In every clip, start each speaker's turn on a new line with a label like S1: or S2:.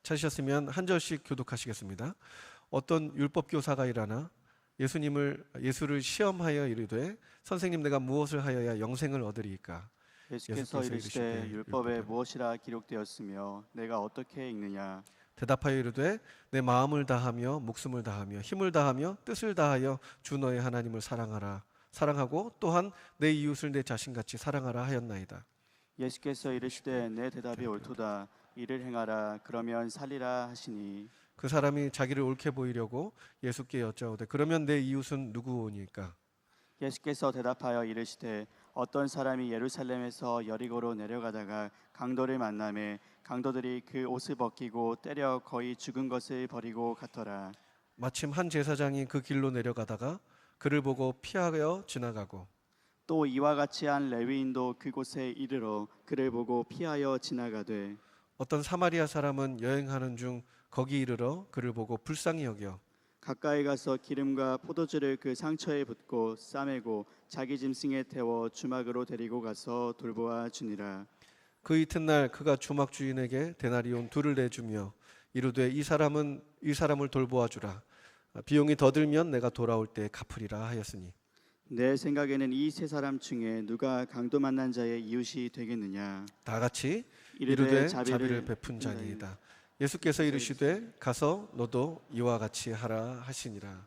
S1: 찾으셨으면 한 절씩 교독하시겠습니다. 어떤 율법 교사가 일하나 예수를 시험하여 이르되 선생님 내가 무엇을 하여야 영생을 얻으리이까?
S2: 예수께서 이르시되 율법에 무엇이라 기록되었으며 내가 어떻게 읽느냐?
S1: 대답하여 이르되 내 마음을 다하며 목숨을 다하며 힘을 다하며 뜻을 다하여 주 너의 하나님을 사랑하고 또한 내 이웃을 내 자신같이 사랑하라 하였나이다.
S2: 예수께서 이르시되 내 대답이 옳도다. 이를 행하라. 그러면 살리라 하시니
S1: 그 사람이 자기를 옳게 보이려고 예수께 여짜오되 그러면 내 이웃은 누구오니까?
S2: 예수께서 대답하여 이르시되 어떤 사람이 예루살렘에서 여리고로 내려가다가 강도를 만나매 강도들이 그 옷을 벗기고 때려 거의 죽은 것을 버리고 갔더라.
S1: 마침 한 제사장이 그 길로 내려가다가 그를 보고 피하여 지나가고
S2: 또 이와 같이 한 레위인도 그곳에 이르러 그를 보고 피하여 지나가되
S1: 어떤 사마리아 사람은 여행하는 중 거기 이르러 그를 보고 불쌍히 여겨
S2: 가까이 가서 기름과 포도주를 그 상처에 붓고 싸매고 자기 짐승에 태워 주막으로 데리고 가서 돌보아 주니라.
S1: 그 이튿날 그가 주막 주인에게 데나리온 2를 내주며 이르되 이 사람을 돌보아 주라. 비용이 더 들면 내가 돌아올 때 갚으리라 하였으니
S2: 내 생각에는 이 세 사람 중에 누가 강도 만난 자의 이웃이 되겠느냐?
S1: 다 같이 이르되 자비를 베푼 자니이다. 예수께서 이르시되 가서 너도 이와 같이 하라 하시니라.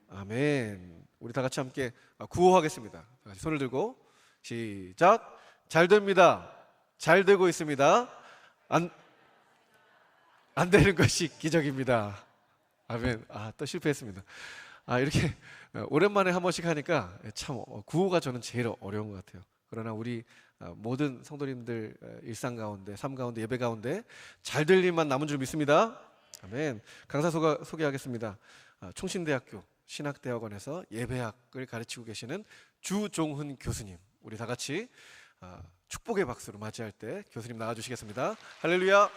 S1: 아멘. 우리 다 같이 함께 구호하겠습니다. 다 같이 손을 들고 시작. 잘 됩니다. 잘 되고 있습니다. 안 되는 것이 기적입니다. 아멘. 또 실패했습니다. 이렇게 오랜만에 한 번씩 하니까 참 구호가 저는 제일 어려운 것 같아요. 그러나 우리 모든 성도님들 일상 가운데, 삶 가운데, 예배 가운데 잘 될 일만 남은 줄 믿습니다. 아멘. 강사 소개하겠습니다. 총신대학교 신학대학원에서 예배학을 가르치고 계시는 주종훈 교수님. 우리 다 같이 축복의 박수로 맞이할 때 교수님 나와주시겠습니다. 할렐루야.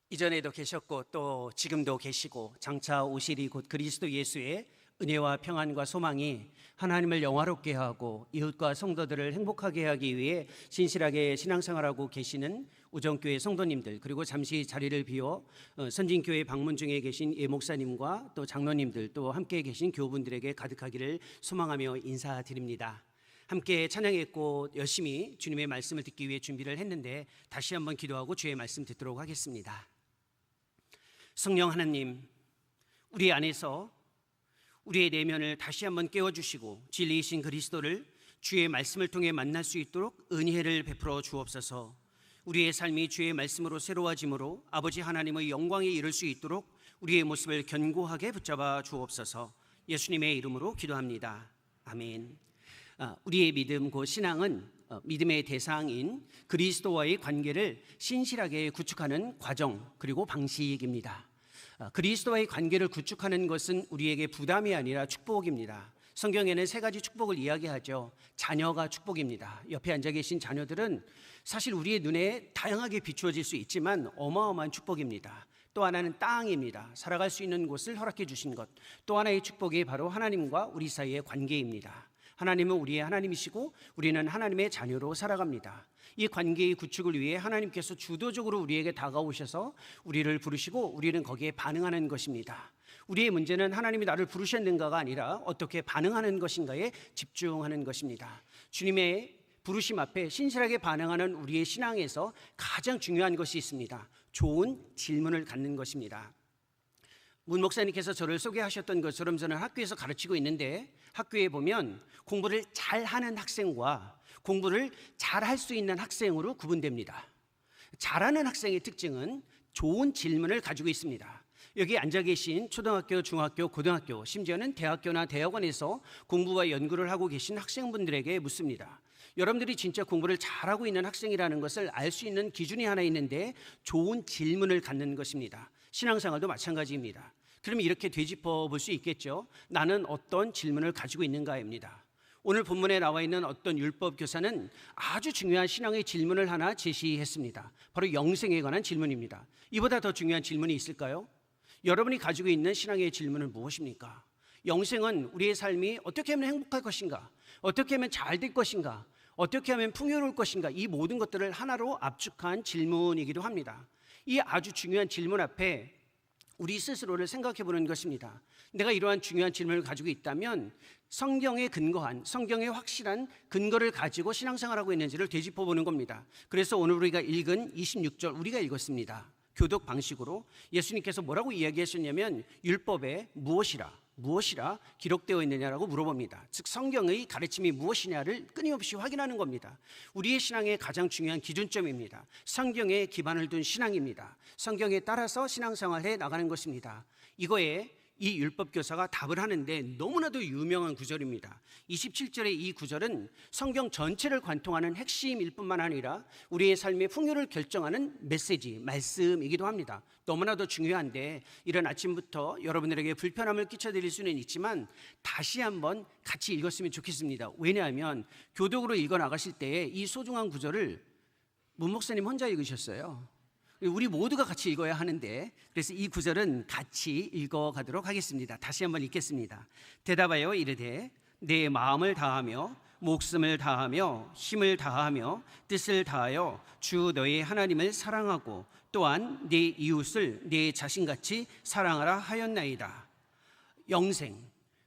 S3: 이전에도 계셨고 또 지금도 계시고 장차 오시리 곧 그리스도 예수의 은혜와 평안과 소망이 하나님을 영화롭게 하고 이웃과 성도들을 행복하게 하기 위해 신실하게 신앙생활하고 계시는 우정교회 성도님들, 그리고 잠시 자리를 비워 선진교회 방문 중에 계신 예 목사님과 또 장로님들, 또 함께 계신 교우분들에게 가득하기를 소망하며 인사드립니다. 함께 찬양했고 열심히 주님의 말씀을 듣기 위해 준비를 했는데 다시 한번 기도하고 주의 말씀 듣도록 하겠습니다. 성령 하나님, 우리 안에서 우리의 내면을 다시 한번 깨워주시고 진리이신 그리스도를 주의 말씀을 통해 만날 수 있도록 은혜를 베풀어 주옵소서. 우리의 삶이 주의 말씀으로 새로워짐으로 아버지 하나님의 영광에 이를 수 있도록 우리의 모습을 견고하게 붙잡아 주옵소서. 예수님의 이름으로 기도합니다. 아멘. 우리의 믿음, 그 신앙은 믿음의 대상인 그리스도와의 관계를 신실하게 구축하는 과정 그리고 방식입니다. 그리스도와의 관계를 구축하는 것은 우리에게 부담이 아니라 축복입니다. 성경에는 3가지 축복을 이야기하죠. 자녀가 축복입니다. 옆에 앉아 계신 자녀들은 사실 우리의 눈에 다양하게 비추어질 수 있지만 어마어마한 축복입니다. 또 하나는 땅입니다. 살아갈 수 있는 곳을 허락해 주신 것. 또 하나의 축복이 바로 하나님과 우리 사이의 관계입니다. 하나님은 우리의 하나님이시고 우리는 하나님의 자녀로 살아갑니다. 이 관계의 구축을 위해 하나님께서 주도적으로 우리에게 다가오셔서 우리를 부르시고 우리는 거기에 반응하는 것입니다. 우리의 문제는 하나님이 나를 부르셨는가가 아니라 어떻게 반응하는 것인가에 집중하는 것입니다. 주님의 부르심 앞에 신실하게 반응하는 우리의 신앙에서 가장 중요한 것이 있습니다. 좋은 질문을 갖는 것입니다. 문 목사님께서 저를 소개하셨던 것처럼 저는 학교에서 가르치고 있는데 학교에 보면 공부를 잘하는 학생과 공부를 잘할 수 있는 학생으로 구분됩니다. 잘하는 학생의 특징은 좋은 질문을 가지고 있습니다. 여기 앉아 계신 초등학교, 중학교, 고등학교, 심지어는 대학교나 대학원에서 공부와 연구를 하고 계신 학생분들에게 묻습니다. 여러분들이 진짜 공부를 잘하고 있는 학생이라는 것을 알 수 있는 기준이 하나 있는데 좋은 질문을 갖는 것입니다. 신앙생활도 마찬가지입니다. 그러면 이렇게 되짚어 볼 수 있겠죠. 나는 어떤 질문을 가지고 있는가입니다. 오늘 본문에 나와 있는 어떤 율법 교사는 아주 중요한 신앙의 질문을 하나 제시했습니다. 바로 영생에 관한 질문입니다. 이보다 더 중요한 질문이 있을까요? 여러분이 가지고 있는 신앙의 질문은 무엇입니까? 영생은 우리의 삶이 어떻게 하면 행복할 것인가, 어떻게 하면 잘 될 것인가, 어떻게 하면 풍요로울 것인가, 이 모든 것들을 하나로 압축한 질문이기도 합니다. 이 아주 중요한 질문 앞에 우리 스스로를 생각해 보는 것입니다. 내가 이러한 중요한 질문을 가지고 있다면 성경에 근거한, 성경에 확실한 근거를 가지고 신앙생활하고 있는지를 되짚어 보는 겁니다. 그래서 오늘 우리가 읽은 26절 우리가 읽었습니다. 교독 방식으로 예수님께서 뭐라고 이야기하셨냐면 율법에 무엇이라 기록되어 있느냐라고 물어봅니다. 즉 성경의 가르침이 무엇이냐를 끊임없이 확인하는 겁니다. 우리의 신앙의 가장 중요한 기준점입니다. 성경에 기반을 둔 신앙입니다. 성경에 따라서 신앙생활해 나가는 것입니다. 이거에 이 율법 교사가 답을 하는데 너무나도 유명한 구절입니다. 27절의 이 구절은 성경 전체를 관통하는 핵심일 뿐만 아니라 우리의 삶의 풍요를 결정하는 메시지, 말씀이기도 합니다. 너무나도 중요한데 이런 아침부터 여러분들에게 불편함을 끼쳐드릴 수는 있지만 다시 한번 같이 읽었으면 좋겠습니다. 왜냐하면 교독으로 읽어 나가실 때에 이 소중한 구절을 문 목사님 혼자 읽으셨어요. 우리 모두가 같이 읽어야 하는데 그래서 이 구절은 같이 읽어가도록 하겠습니다. 다시 한번 읽겠습니다. 대답하여 이르되 내 마음을 다하며 목숨을 다하며 힘을 다하며 뜻을 다하여 주 너의 하나님을 사랑하고 또한 네 이웃을 네 자신같이 사랑하라 하였나이다. 영생,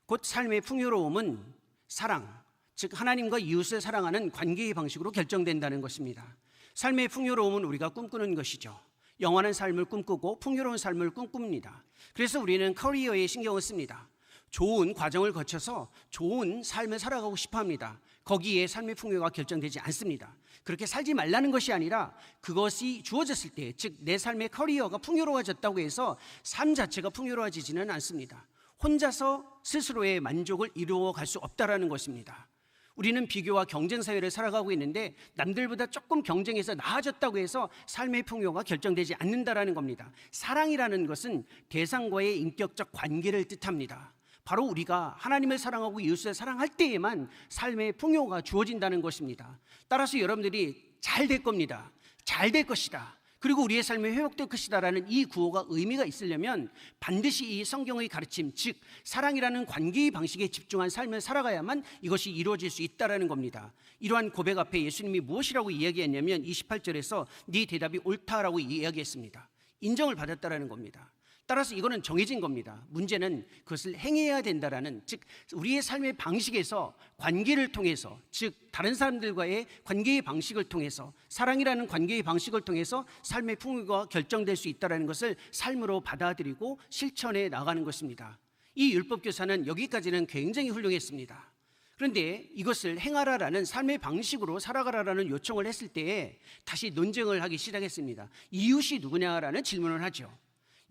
S3: 곧 삶의 풍요로움은 사랑, 즉 하나님과 이웃을 사랑하는 관계의 방식으로 결정된다는 것입니다. 삶의 풍요로움은 우리가 꿈꾸는 것이죠. 영원한 삶을 꿈꾸고 풍요로운 삶을 꿈꿉니다. 그래서 우리는 커리어에 신경을 씁니다. 좋은 과정을 거쳐서 좋은 삶을 살아가고 싶어 합니다. 거기에 삶의 풍요가 결정되지 않습니다. 그렇게 살지 말라는 것이 아니라 그것이 주어졌을 때, 즉 내 삶의 커리어가 풍요로워졌다고 해서 삶 자체가 풍요로워지지는 않습니다. 혼자서 스스로의 만족을 이루어 갈 수 없다라는 것입니다. 우리는 비교와 경쟁 사회를 살아가고 있는데 남들보다 조금 경쟁해서 나아졌다고 해서 삶의 풍요가 결정되지 않는다라는 겁니다. 사랑이라는 것은 대상과의 인격적 관계를 뜻합니다. 바로 우리가 하나님을 사랑하고 이웃을 사랑할 때에만 삶의 풍요가 주어진다는 것입니다. 따라서 여러분들이 잘 될 겁니다. 잘 될 것이다. 그리고 우리의 삶이 회복될 것이다라는 이 구호가 의미가 있으려면 반드시 이 성경의 가르침, 즉 사랑이라는 관계의 방식에 집중한 삶을 살아가야만 이것이 이루어질 수 있다라는 겁니다. 이러한 고백 앞에 예수님이 무엇이라고 이야기했냐면 28절에서 네 대답이 옳다라고 이야기했습니다. 인정을 받았다라는 겁니다. 따라서 이거는 정해진 겁니다. 문제는 그것을 행해야 된다라는, 즉 우리의 삶의 방식에서 관계를 통해서, 즉 다른 사람들과의 관계의 방식을 통해서, 사랑이라는 관계의 방식을 통해서 삶의 풍요가 결정될 수 있다는 것을 삶으로 받아들이고 실천해 나가는 것입니다. 이 율법 교사는 여기까지는 굉장히 훌륭했습니다. 그런데 이것을 행하라라는 삶의 방식으로 살아가라라는 요청을 했을 때에 다시 논쟁을 하기 시작했습니다. 이웃이 누구냐라는 질문을 하죠.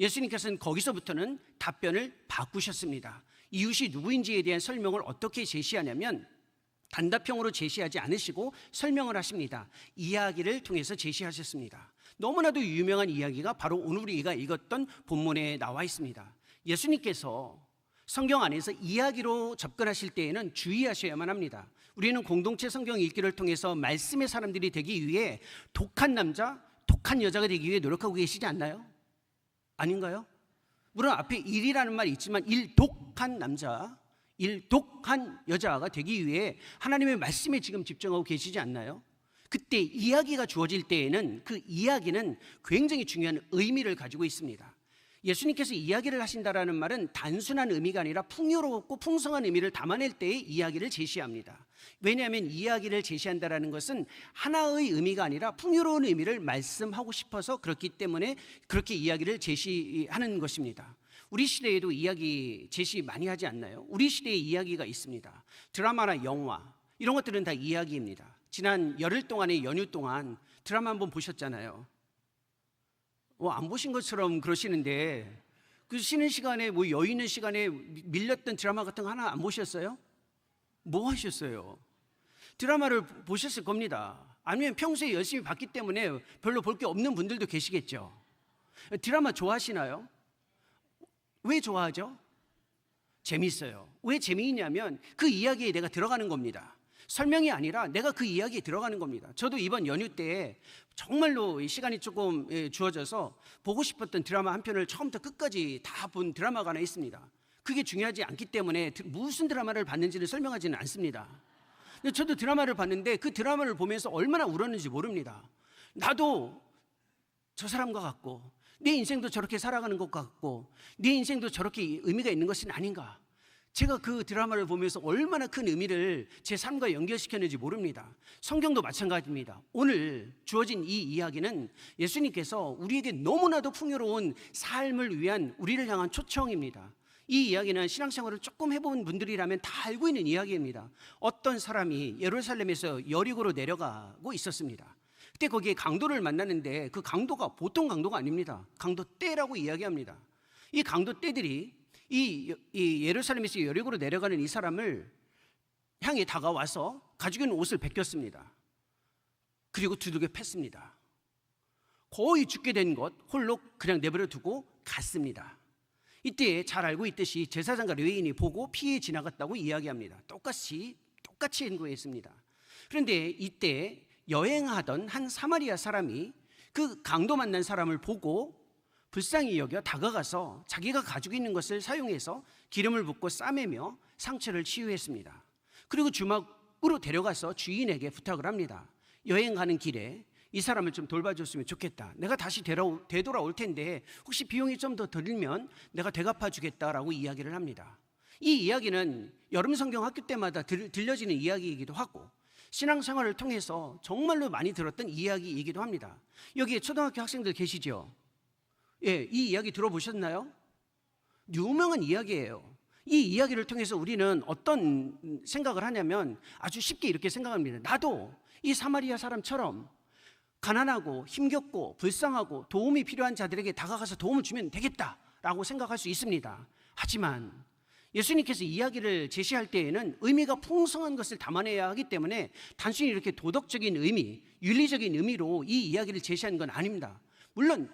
S3: 예수님께서는 거기서부터는 답변을 바꾸셨습니다. 이웃이 누구인지에 대한 설명을 어떻게 제시하냐면 단답형으로 제시하지 않으시고 설명을 하십니다. 이야기를 통해서 제시하셨습니다. 너무나도 유명한 이야기가 바로 오늘 우리가 읽었던 본문에 나와 있습니다. 예수님께서 성경 안에서 이야기로 접근하실 때에는 주의하셔야만 합니다. 우리는 공동체 성경 읽기를 통해서 말씀의 사람들이 되기 위해 독한 남자, 독한 여자가 되기 위해 노력하고 계시지 않나요? 아닌가요? 물론 앞에 일이라는 말이 있지만 일독한 남자, 일독한 여자가 되기 위해 하나님의 말씀에 지금 집중하고 계시지 않나요? 그때 이야기가 주어질 때에는 그 이야기는 굉장히 중요한 의미를 가지고 있습니다. 예수님께서 이야기를 하신다라는 말은 단순한 의미가 아니라 풍요롭고 풍성한 의미를 담아낼 때의 이야기를 제시합니다. 왜냐하면 이야기를 제시한다라는 것은 하나의 의미가 아니라 풍요로운 의미를 말씀하고 싶어서 그렇기 때문에 그렇게 이야기를 제시하는 것입니다. 우리 시대에도 이야기 제시 많이 하지 않나요? 우리 시대에 이야기가 있습니다. 드라마나 영화 이런 것들은 다 이야기입니다. 지난 열흘 동안의 연휴 동안 드라마 한번 보셨잖아요. 안 보신 것처럼 그러시는데 그 쉬는 시간에 여유 있는 시간에 밀렸던 드라마 같은 거 하나 안 보셨어요? 뭐 하셨어요? 드라마를 보셨을 겁니다. 아니면 평소에 열심히 봤기 때문에 별로 볼 게 없는 분들도 계시겠죠. 드라마 좋아하시나요? 왜 좋아하죠? 재밌어요. 왜 재미있냐면 그 이야기에 내가 들어가는 겁니다. 설명이 아니라 내가 그 이야기에 들어가는 겁니다. 저도 이번 연휴 때 정말로 시간이 조금 주어져서 보고 싶었던 드라마 한 편을 처음부터 끝까지 다 본 드라마가 하나 있습니다. 그게 중요하지 않기 때문에 무슨 드라마를 봤는지를 설명하지는 않습니다. 근데 저도 드라마를 봤는데 그 드라마를 보면서 얼마나 울었는지 모릅니다. 나도 저 사람과 같고 내 인생도 저렇게 살아가는 것 같고 내 인생도 저렇게 의미가 있는 것은 아닌가. 제가 그 드라마를 보면서 얼마나 큰 의미를 제 삶과 연결시켰는지 모릅니다. 성경도 마찬가지입니다. 오늘 주어진 이 이야기는 예수님께서 우리에게 너무나도 풍요로운 삶을 위한 우리를 향한 초청입니다. 이 이야기는 신앙생활을 조금 해본 분들이라면 다 알고 있는 이야기입니다. 어떤 사람이 예루살렘에서 여리고로 내려가고 있었습니다. 그때 거기에 강도를 만나는데 그 강도가 보통 강도가 아닙니다. 강도떼라고 이야기합니다. 이 강도떼들이 이 예루살렘에서 여리고로 내려가는 이 사람을 향해 다가와서 가지고 있는 옷을 벗겼습니다. 그리고 두들겨 팼습니다. 거의 죽게 된 것 홀로 그냥 내버려 두고 갔습니다. 이때 잘 알고 있듯이 제사장과 레위인이 보고 피해 지나갔다고 이야기합니다. 똑같이 행동했습니다. 그런데 이때 여행하던 한 사마리아 사람이 그 강도 만난 사람을 보고 불쌍히 여겨 다가가서 자기가 가지고 있는 것을 사용해서 기름을 붓고 싸매며 상처를 치유했습니다. 그리고 주막으로 데려가서 주인에게 부탁을 합니다. 여행 가는 길에 이 사람을 좀 돌봐줬으면 좋겠다. 내가 다시 되돌아올 텐데 혹시 비용이 좀 더 들면 내가 되갚아 주겠다라고 이야기를 합니다. 이 이야기는 여름 성경 학교 때마다 들려지는 이야기이기도 하고 신앙생활을 통해서 정말로 많이 들었던 이야기이기도 합니다. 여기에 초등학교 학생들 계시죠? 예, 이 이야기 들어보셨나요? 유명한 이야기예요. 이 이야기를 통해서 우리는 어떤 생각을 하냐면 아주 쉽게 이렇게 생각합니다. 나도 이 사마리아 사람처럼 가난하고 힘겹고 불쌍하고 도움이 필요한 자들에게 다가가서 도움을 주면 되겠다라고 생각할 수 있습니다. 하지만 예수님께서 이야기를 제시할 때에는 의미가 풍성한 것을 담아내야 하기 때문에 단순히 이렇게 도덕적인 의미, 윤리적인 의미로 이 이야기를 제시한 건 아닙니다. 물론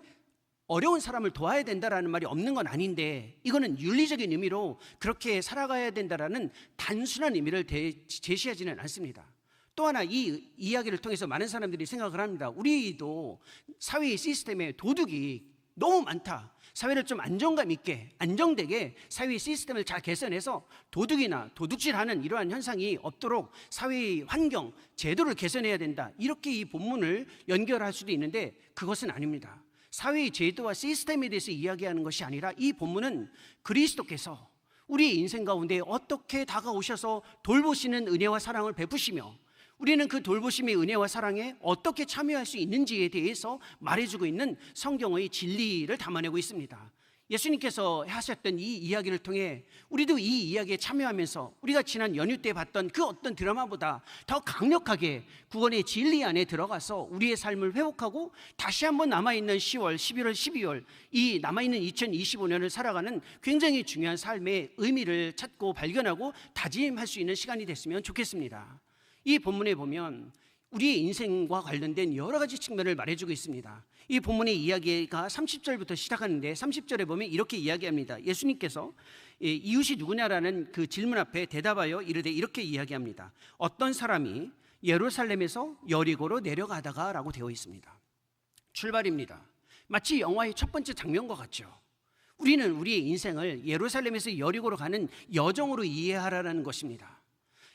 S3: 어려운 사람을 도와야 된다라는 말이 없는 건 아닌데 이거는 윤리적인 의미로 그렇게 살아가야 된다라는 단순한 의미를 제시하지는 않습니다. 또 하나 이 이야기를 통해서 많은 사람들이 생각을 합니다. 우리도 사회의 시스템에 도둑이 너무 많다. 사회를 좀 안정감 있게 안정되게 사회의 시스템을 잘 개선해서 도둑이나 도둑질하는 이러한 현상이 없도록 사회의 환경, 제도를 개선해야 된다. 이렇게 이 본문을 연결할 수도 있는데 그것은 아닙니다. 사회의 제도와 시스템에 대해서 이야기하는 것이 아니라 이 본문은 그리스도께서 우리의 인생 가운데 어떻게 다가오셔서 돌보시는 은혜와 사랑을 베푸시며 우리는 그 돌보심의 은혜와 사랑에 어떻게 참여할 수 있는지에 대해서 말해주고 있는 성경의 진리를 담아내고 있습니다. 예수님께서 하셨던 이 이야기를 통해 우리도 이 이야기에 참여하면서 우리가 지난 연휴 때 봤던 그 어떤 드라마보다 더 강력하게 구원의 진리 안에 들어가서 우리의 삶을 회복하고 다시 한번 남아있는 10월, 11월, 12월 이 남아있는 2025년을 살아가는 굉장히 중요한 삶의 의미를 찾고 발견하고 다짐할 수 있는 시간이 됐으면 좋겠습니다. 이 본문에 보면 우리의 인생과 관련된 여러 가지 측면을 말해주고 있습니다. 이 본문의 이야기가 30절부터 시작하는데 30절에 보면 이렇게 이야기합니다. 예수님께서 이웃이 누구냐라는 그 질문 앞에 대답하여 이르되 이렇게 이야기합니다. 어떤 사람이 예루살렘에서 여리고로 내려가다가 라고 되어 있습니다. 출발입니다. 마치 영화의 첫 번째 장면과 같죠. 우리는 우리의 인생을 예루살렘에서 여리고로 가는 여정으로 이해하라는 것입니다.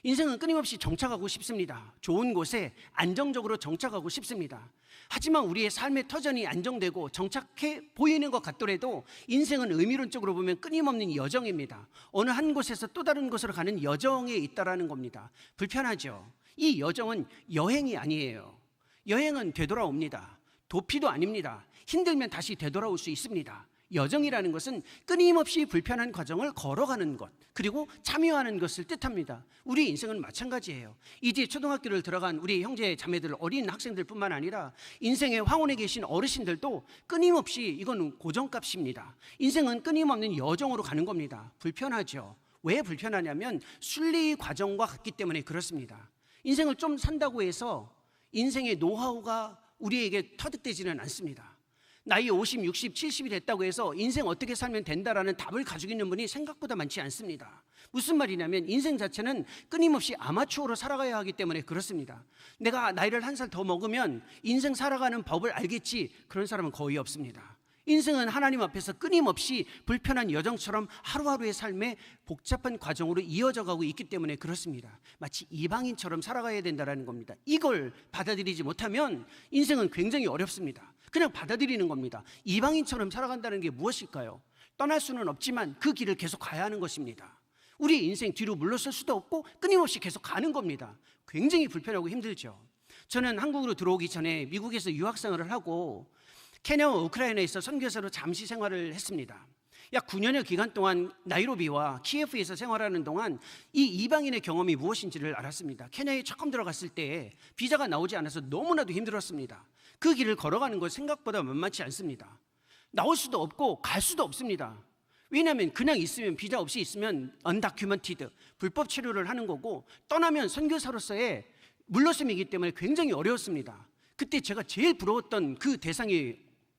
S3: 인생은 끊임없이 정착하고 싶습니다. 좋은 곳에 안정적으로 정착하고 싶습니다. 하지만 우리의 삶의 터전이 안정되고 정착해 보이는 것 같더라도 인생은 의미론적으로 보면 끊임없는 여정입니다. 어느 한 곳에서 또 다른 곳으로 가는 여정에 있다라는 겁니다. 불편하죠. 이 여정은 여행이 아니에요. 여행은 되돌아옵니다. 도피도 아닙니다. 힘들면 다시 되돌아올 수 있습니다. 여정이라는 것은 끊임없이 불편한 과정을 걸어가는 것, 그리고 참여하는 것을 뜻합니다. 우리 인생은 마찬가지예요. 이제 초등학교를 들어간 우리 형제 자매들, 어린 학생들뿐만 아니라 인생의 황혼에 계신 어르신들도 끊임없이 이건 고정값입니다. 인생은 끊임없는 여정으로 가는 겁니다. 불편하죠. 왜 불편하냐면 순리 과정과 같기 때문에 그렇습니다. 인생을 좀 산다고 해서 인생의 노하우가 우리에게 터득되지는 않습니다. 나이 50, 60, 70이 됐다고 해서 인생 어떻게 살면 된다라는 답을 가지고 있는 분이 생각보다 많지 않습니다. 무슨 말이냐면 인생 자체는 끊임없이 아마추어로 살아가야 하기 때문에 그렇습니다. 내가 나이를 한 살 더 먹으면 인생 살아가는 법을 알겠지, 그런 사람은 거의 없습니다. 인생은 하나님 앞에서 끊임없이 불편한 여정처럼 하루하루의 삶의 복잡한 과정으로 이어져 가고 있기 때문에 그렇습니다. 마치 이방인처럼 살아가야 된다는 겁니다. 이걸 받아들이지 못하면 인생은 굉장히 어렵습니다. 그냥 받아들이는 겁니다. 이방인처럼 살아간다는 게 무엇일까요? 떠날 수는 없지만 그 길을 계속 가야 하는 것입니다. 우리 인생 뒤로 물러설 수도 없고 끊임없이 계속 가는 겁니다. 굉장히 불편하고 힘들죠. 저는 한국으로 들어오기 전에 미국에서 유학생활을 하고 케냐와 우크라이나에서 선교사로 잠시 생활을 했습니다. 약 9년여 기간 동안 나이로비와 키예프에서 생활하는 동안 이 이방인의 경험이 무엇인지를 알았습니다. 케냐에 처음 들어갔을 때 비자가 나오지 않아서 너무나도 힘들었습니다. 그 길을 걸어가는 것 생각보다 만만치 않습니다. 나올 수도 없고 갈 수도 없습니다. 왜냐하면 그냥 있으면, 비자 없이 있으면 undocumented, 불법 체류를 하는 거고, 떠나면 선교사로서의 물러섬이기 때문에 굉장히 어려웠습니다. 그때 제가 제일 부러웠던 그 대상이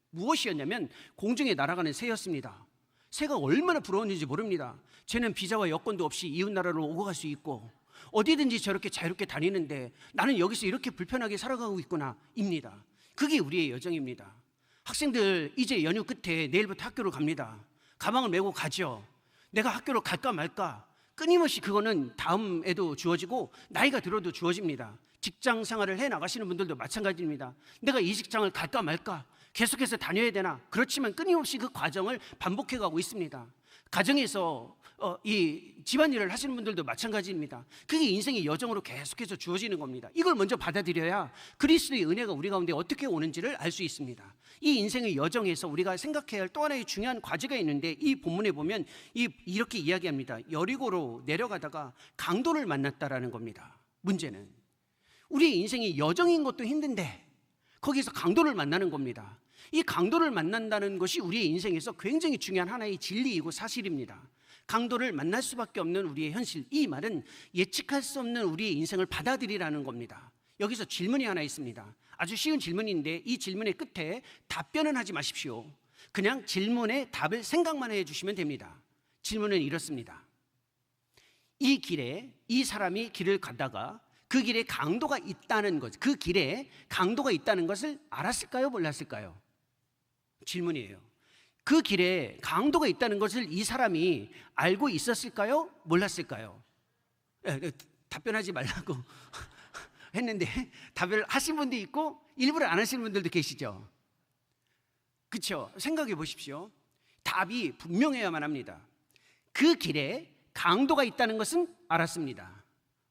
S3: 무엇이었냐면 공중에 날아가는 새였습니다. 새가 얼마나 부러웠는지 모릅니다. 쟤는 비자와 여권도 없이 이웃 나라로 오고 갈 수 있고 어디든지 저렇게 자유롭게 다니는데 나는 여기서 이렇게 불편하게 살아가고 있구나 입니다. 그게 우리의 여정입니다. 학생들 이제 연휴 끝에 내일부터 학교를 갑니다. 가방을 메고 가죠. 내가 학교를 갈까 말까, 끊임없이 그거는 다음에도 주어지고 나이가 들어도 주어집니다. 직장 생활을 해 나가시는 분들도 마찬가지입니다. 내가 이 직장을 갈까 말까, 계속해서 다녀야 되나, 그렇지만 끊임없이 그 과정을 반복해 가고 있습니다. 가정에서 이 집안일을 하시는 분들도 마찬가지입니다. 그게 인생의 여정으로 계속해서 주어지는 겁니다. 이걸 먼저 받아들여야 그리스도의 은혜가 우리 가운데 어떻게 오는지를 알 수 있습니다. 이 인생의 여정에서 우리가 생각해야 할 또 하나의 중요한 과제가 있는데, 이 본문에 보면 이렇게 이야기합니다. 여리고로 내려가다가 강도를 만났다라는 겁니다. 문제는 우리의 인생이 여정인 것도 힘든데 거기서 강도를 만나는 겁니다. 이 강도를 만난다는 것이 우리의 인생에서 굉장히 중요한 하나의 진리이고 사실입니다. 강도를 만날 수밖에 없는 우리의 현실, 이 말은 예측할 수 없는 우리의 인생을 받아들이라는 겁니다. 여기서 질문이 하나 있습니다. 아주 쉬운 질문인데 이 질문의 끝에 답변은 하지 마십시오. 그냥 질문의 답을 생각만 해주시면 됩니다. 질문은 이렇습니다. 이 길에 이 사람이 길을 가다가 그 길에 강도가 있다는 것, 그 길에 강도가 있다는 것을 알았을까요? 몰랐을까요? 질문이에요. 그 길에 강도가 있다는 것을 이 사람이 알고 있었을까요? 몰랐을까요? 답변하지 말라고 했는데 답을 하신 분도 있고 일부러 안 하시는 분들도 계시죠. 그렇죠? 생각해 보십시오. 답이 분명해야만 합니다. 그 길에 강도가 있다는 것은 알았습니다.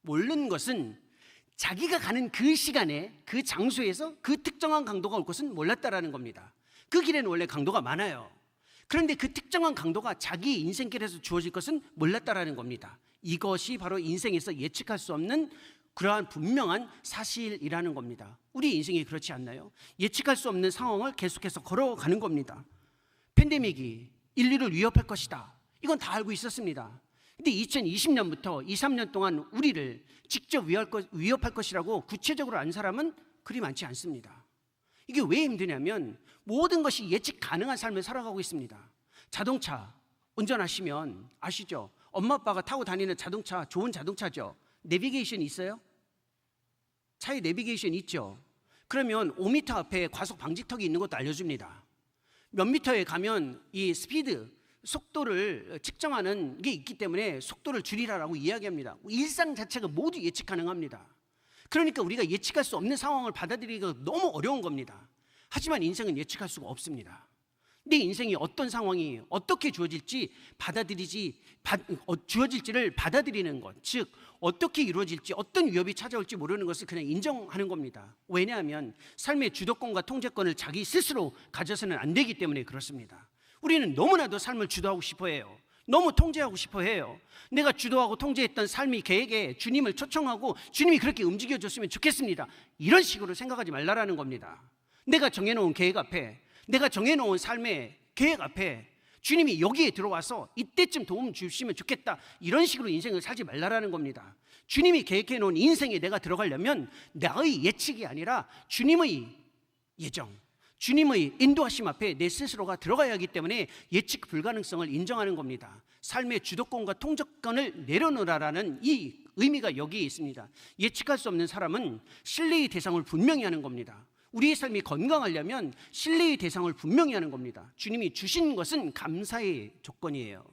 S3: 모르는 것은 자기가 가는 그 시간에 그 장소에서 그 특정한 강도가 올 것은 몰랐다라는 겁니다. 그 길에는 원래 강도가 많아요. 그런데 그 특정한 강도가 자기 인생길에서 주어질 것은 몰랐다라는 겁니다. 이것이 바로 인생에서 예측할 수 없는 그러한 분명한 사실이라는 겁니다. 우리 인생이 그렇지 않나요? 예측할 수 없는 상황을 계속해서 걸어가는 겁니다. 팬데믹이 인류를 위협할 것이다, 이건 다 알고 있었습니다. 근데 2020년부터 2, 3년 동안 우리를 직접 위협할 것이라고 구체적으로 안 사람은 그리 많지 않습니다. 이게 왜 힘드냐면 모든 것이 예측 가능한 삶을 살아가고 있습니다. 자동차 운전하시면 아시죠? 엄마 아빠가 타고 다니는 자동차, 좋은 자동차죠. 내비게이션 있어요? 차에 내비게이션 있죠. 그러면 5m 앞에 과속 방지턱이 있는 것도 알려줍니다. 몇 미터에 가면 이 스피드, 속도를 측정하는 게 있기 때문에 속도를 줄이라라고 이야기합니다. 일상 자체가 모두 예측 가능합니다. 그러니까 우리가 예측할 수 없는 상황을 받아들이기가 너무 어려운 겁니다. 하지만 인생은 예측할 수가 없습니다. 내 인생이 어떤 상황이 어떻게 주어질지를 받아들이는 것, 즉 어떻게 이루어질지, 어떤 위협이 찾아올지 모르는 것을 그냥 인정하는 겁니다. 왜냐하면 삶의 주도권과 통제권을 자기 스스로 가져서는 안 되기 때문에 그렇습니다. 우리는 너무나도 삶을 주도하고 싶어 해요. 너무 통제하고 싶어 해요. 내가 주도하고 통제했던 삶의 계획에 주님을 초청하고 주님이 그렇게 움직여줬으면 좋겠습니다, 이런 식으로 생각하지 말라라는 겁니다. 내가 정해놓은 계획 앞에, 내가 정해놓은 삶의 계획 앞에 주님이 여기에 들어와서 이때쯤 도움 주시면 좋겠다, 이런 식으로 인생을 살지 말라라는 겁니다. 주님이 계획해놓은 인생에 내가 들어가려면 나의 예측이 아니라 주님의 예정, 주님의 인도하심 앞에 내 스스로가 들어가야 하기 때문에 예측 불가능성을 인정하는 겁니다. 삶의 주도권과 통제권을 내려놓으라는 이 의미가 여기에 있습니다. 예측할 수 없는 사람은 신뢰의 대상을 분명히 하는 겁니다. 우리의 삶이 건강하려면 신뢰의 대상을 분명히 하는 겁니다. 주님이 주신 것은 감사의 조건이에요.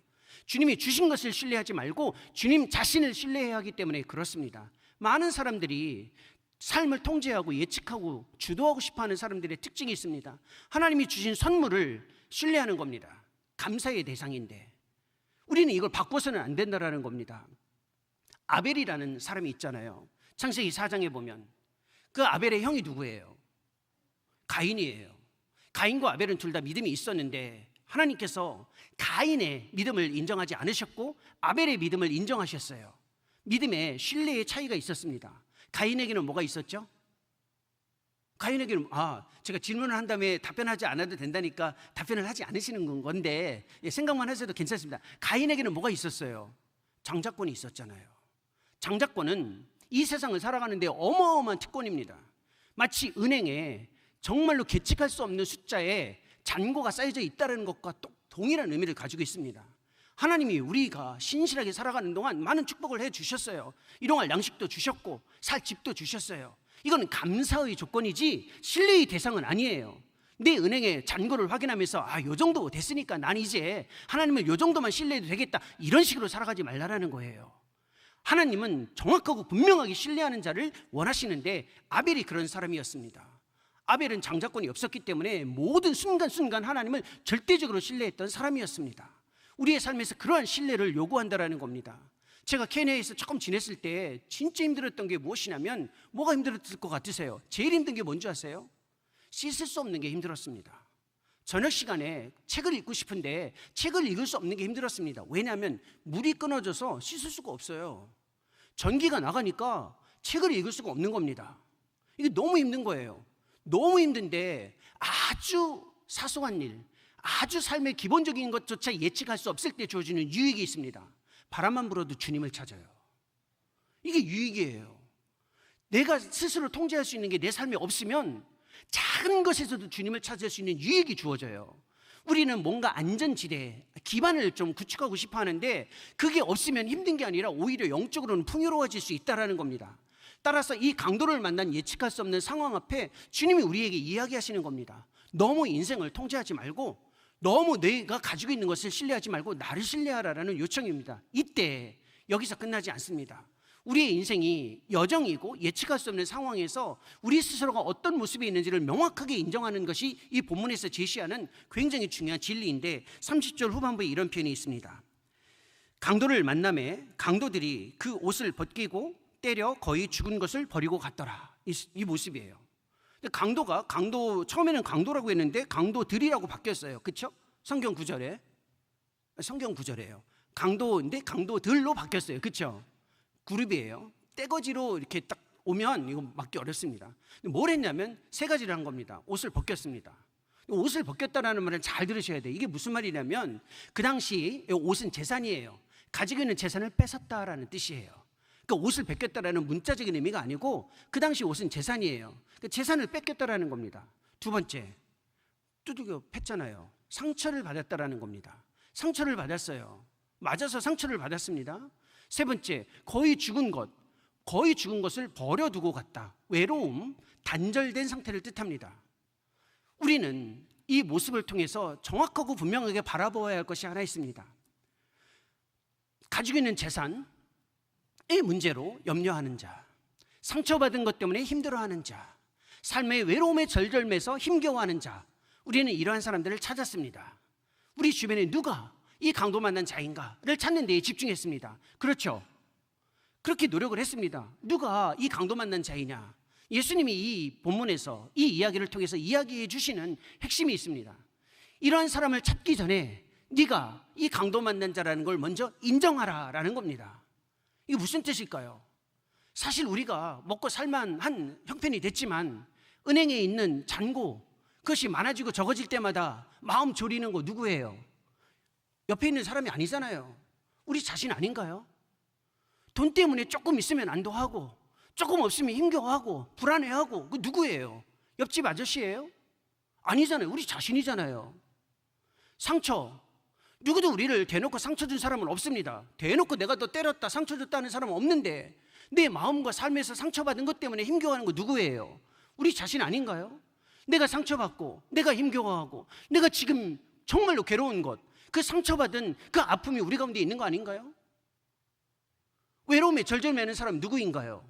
S3: 주님이 주신 것을 신뢰하지 말고 주님 자신을 신뢰해야 하기 때문에 그렇습니다. 많은 사람들이 삶을 통제하고 예측하고 주도하고 싶어하는 사람들의 특징이 있습니다. 하나님이 주신 선물을 신뢰하는 겁니다. 감사의 대상인데 우리는 이걸 바꿔서는 안 된다라는 겁니다. 아벨이라는 사람이 있잖아요. 창세기 4장에 보면 그 아벨의 형이 누구예요? 가인이에요. 가인과 아벨은 둘 다 믿음이 있었는데 하나님께서 가인의 믿음을 인정하지 않으셨고 아벨의 믿음을 인정하셨어요. 믿음에 신뢰의 차이가 있었습니다. 가인에게는 뭐가 있었죠? 가인에게는 제가 질문을 한 다음에 답변하지 않아도 된다니까 답변을 하지 않으시는 건데 생각만 하셔도 괜찮습니다. 가인에게는 뭐가 있었어요? 장자권이 있었잖아요. 장자권은 이 세상을 살아가는데 어마어마한 특권입니다. 마치 은행에 정말로 계측할 수 없는 숫자의 잔고가 쌓여져 있다는 것과 동일한 의미를 가지고 있습니다. 하나님이 우리가 신실하게 살아가는 동안 많은 축복을 해주셨어요. 일용할 양식도 주셨고 살 집도 주셨어요. 이건 감사의 조건이지 신뢰의 대상은 아니에요. 내 은행의 잔고를 확인하면서 요 정도 됐으니까 난 이제 하나님을 요 정도만 신뢰해도 되겠다, 이런 식으로 살아가지 말라는 거예요. 하나님은 정확하고 분명하게 신뢰하는 자를 원하시는데 아벨이 그런 사람이었습니다. 아벨은 장자권이 없었기 때문에 모든 순간순간 하나님을 절대적으로 신뢰했던 사람이었습니다. 우리의 삶에서 그러한 신뢰를 요구한다라는 겁니다. 제가 케냐에서 조금 지냈을 때 진짜 힘들었던 게 무엇이냐면, 뭐가 힘들었을 것 같으세요? 제일 힘든 게 뭔지 아세요? 씻을 수 없는 게 힘들었습니다. 저녁 시간에 책을 읽고 싶은데 책을 읽을 수 없는 게 힘들었습니다. 왜냐하면 물이 끊어져서 씻을 수가 없어요. 전기가 나가니까 책을 읽을 수가 없는 겁니다. 이게 너무 힘든 거예요. 너무 힘든데 아주 사소한 일, 아주 삶의 기본적인 것조차 예측할 수 없을 때 주어지는 유익이 있습니다. 바람만 불어도 주님을 찾아요. 이게 유익이에요. 내가 스스로 통제할 수 있는 게 내 삶에 없으면 작은 것에서도 주님을 찾을 수 있는 유익이 주어져요. 우리는 뭔가 안전지대, 기반을 좀 구축하고 싶어 하는데 그게 없으면 힘든 게 아니라 오히려 영적으로는 풍요로워질 수 있다는 겁니다. 따라서 이 강도를 만난 예측할 수 없는 상황 앞에 주님이 우리에게 이야기하시는 겁니다. 너무 인생을 통제하지 말고, 너무 내가 가지고 있는 것을 신뢰하지 말고 나를 신뢰하라는 요청입니다. 이때 여기서 끝나지 않습니다. 우리의 인생이 여정이고 예측할 수 없는 상황에서 우리 스스로가 어떤 모습에 있는지를 명확하게 인정하는 것이 이 본문에서 제시하는 굉장히 중요한 진리인데, 30절 후반부에 이런 표현이 있습니다. 강도를 만남에 강도들이 그 옷을 벗기고 때려 거의 죽은 것을 버리고 갔더라. 이 모습이에요. 처음에는 강도라고 했는데 강도들이라고 바뀌었어요. 그렇죠? 성경 구절이에요. 강도인데 강도들로 바뀌었어요. 그렇죠? 그룹이에요. 떼거지로 이렇게 딱 오면 이거 막기 어렵습니다. 뭘 했냐면 세 가지를 한 겁니다. 옷을 벗겼습니다. 옷을 벗겼다라는 말을 잘 들으셔야 돼요. 이게 무슨 말이냐면 그 당시 옷은 재산이에요. 가지고 있는 재산을 뺏었다라는 뜻이에요. 그러니까 옷을 벗겼다라는 문자적인 의미가 아니고 그 당시 옷은 재산이에요. 그러니까 재산을 뺏겼다라는 겁니다. 두 번째, 두들겨 팼잖아요. 상처를 받았다라는 겁니다. 상처를 받았어요. 맞아서 상처를 받았습니다. 세 번째, 거의 죽은 것을 버려두고 갔다. 외로움, 단절된 상태를 뜻합니다. 우리는 이 모습을 통해서 정확하고 분명하게 바라보아야 할 것이 하나 있습니다. 가지고 있는 재산의 문제로 염려하는 자, 상처받은 것 때문에 힘들어하는 자, 삶의 외로움에 절절매서 힘겨워하는 자, 우리는 이러한 사람들을 찾았습니다. 우리 주변에 누가 이 강도 만난 자인가를 찾는 데에 집중했습니다. 그렇죠? 그렇게 노력을 했습니다. 누가 이 강도 만난 자이냐? 예수님이 이 본문에서 이 이야기를 통해서 이야기해 주시는 핵심이 있습니다. 이러한 사람을 찾기 전에 네가 이 강도 만난 자라는 걸 먼저 인정하라라는 겁니다. 이게 무슨 뜻일까요? 사실 우리가 먹고 살만한 형편이 됐지만 은행에 있는 잔고, 그것이 많아지고 적어질 때마다 마음 졸이는 거 누구예요? 옆에 있는 사람이 아니잖아요. 우리 자신 아닌가요? 돈 때문에 조금 있으면 안도하고 조금 없으면 힘겨워하고 불안해하고, 그 누구예요? 옆집 아저씨예요? 아니잖아요. 우리 자신이잖아요. 상처, 누구도 우리를 대놓고 상처 준 사람은 없습니다. 대놓고 내가 너 때렸다, 상처 줬다는 사람은 없는데 내 마음과 삶에서 상처받은 것 때문에 힘겨워하는 거 누구예요? 우리 자신 아닌가요? 내가 상처받고 내가 힘겨워하고 내가 지금 정말로 괴로운 것, 그 상처받은 그 아픔이 우리 가운데 있는 거 아닌가요? 외로움에 절절매는 사람 누구인가요?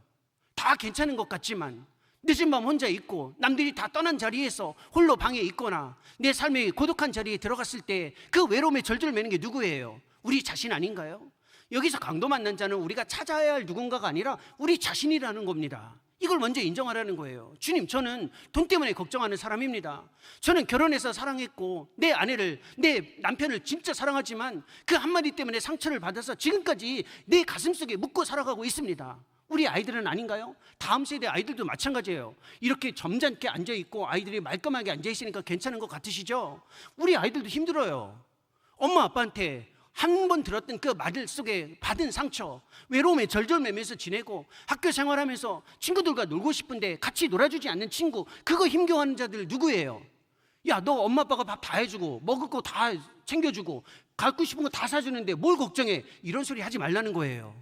S3: 다 괜찮은 것 같지만 늦은 밤 혼자 있고 남들이 다 떠난 자리에서 홀로 방에 있거나 내 삶의 고독한 자리에 들어갔을 때 그 외로움에 절절매는 게 누구예요? 우리 자신 아닌가요? 여기서 강도 만난 자는 우리가 찾아야 할 누군가가 아니라 우리 자신이라는 겁니다. 이걸 먼저 인정하라는 거예요. 주님, 저는 돈 때문에 걱정하는 사람입니다. 저는 결혼해서 사랑했고 내 아내를, 내 남편을 진짜 사랑하지만 그 한마디 때문에 상처를 받아서 지금까지 내 가슴속에 묻고 살아가고 있습니다. 우리 아이들은 아닌가요? 다음 세대 아이들도 마찬가지예요. 이렇게 점잖게 앉아있고 아이들이 말끔하게 앉아있으니까 괜찮은 것 같으시죠? 우리 아이들도 힘들어요. 엄마 아빠한테 한 번 들었던 그 말 속에 받은 상처, 외로움에 절절매면서 지내고 학교 생활하면서 친구들과 놀고 싶은데 같이 놀아주지 않는 친구, 그거 힘겨워하는 자들 누구예요? 야, 너 엄마 아빠가 밥 다 해주고 먹을 거 다 챙겨주고 갖고 싶은 거 다 사주는데 뭘 걱정해? 이런 소리 하지 말라는 거예요.